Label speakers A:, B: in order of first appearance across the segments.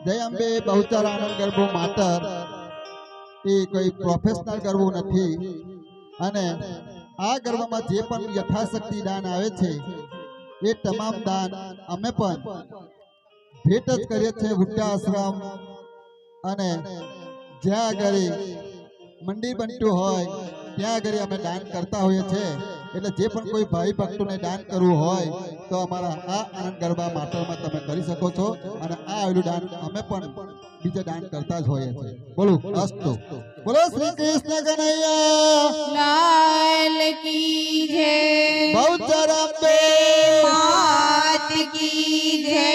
A: જય અંબે બહુચર આનંદ ગરબો માતર એ કોઈ પ્રોફેશનલ ગરબો નથી અને આ ગરબામાં જે પણ યથાશક્તિ દાન આવે છે એ તમામ દાન અમે પણ ભેટ જ કરીએ છીએ વૃદ્ધાશ્રમ અને જ્યાં આગળ મંદિર બનતું હોય ત્યાં આગળ અમે દાન કરતા હોઈએ છીએ। એટલે જે પણ કોઈ ભાઈ ભક્તોને દાન કરવું હોય તો અમારા આ આનંદ ગરબા માતરમાં તમે કરી શકો છો અને આ આવેલું દાન અમે પણ બીજા દાન કરતા જ હોઈએ છીએ। બોલો અસ્તુ બોલો શ્રી કૃષ્ણ કનૈયા
B: લાલ કી જય
A: બહુચર અંબે
B: માત કી જય।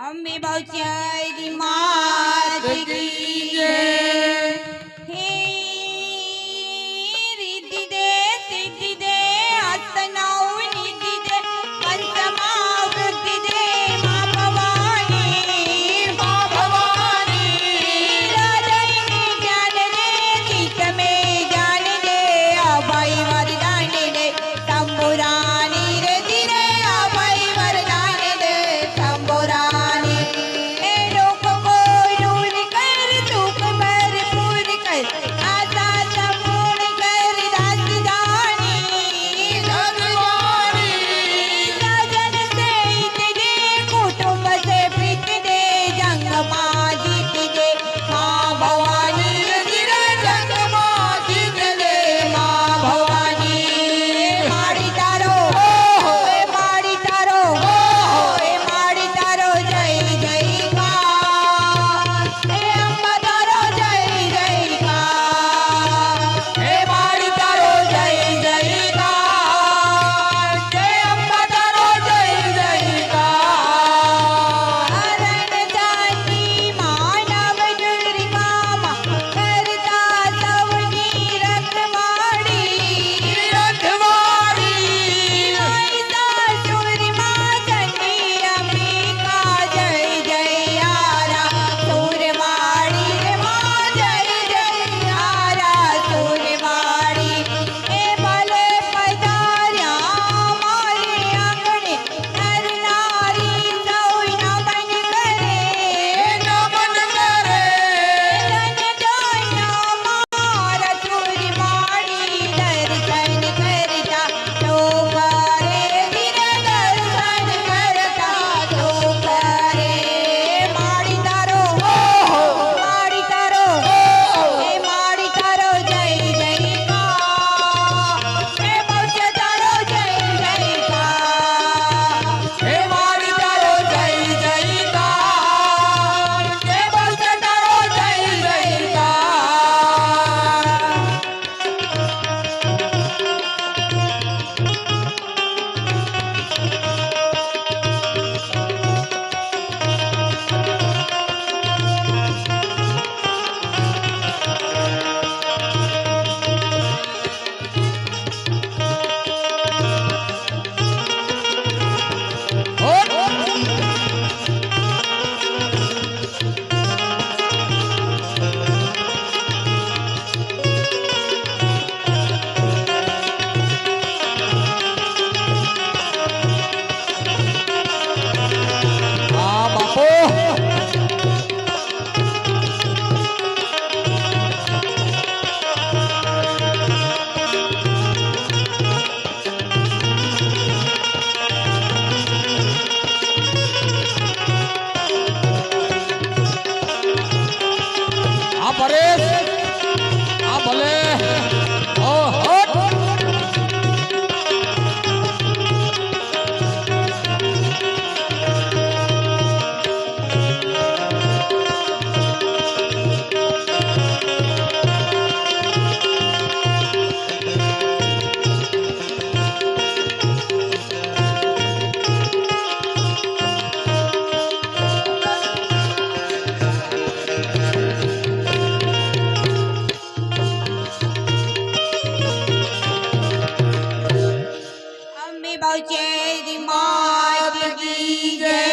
B: अंबे बहूचर मात की जय। हे रिद्धि दे सिद्धि दे हसनाऊ निधि दे पंचमा वृद्धि दे माँ भवानी हृदय में ज्ञान दे चित्त में ज्ञान दे अभय वरदान दे तंबुरानी रिद्धि दे अभय वरदान दे तंबुरानी। लोक को दूर कर दुख માત કી જય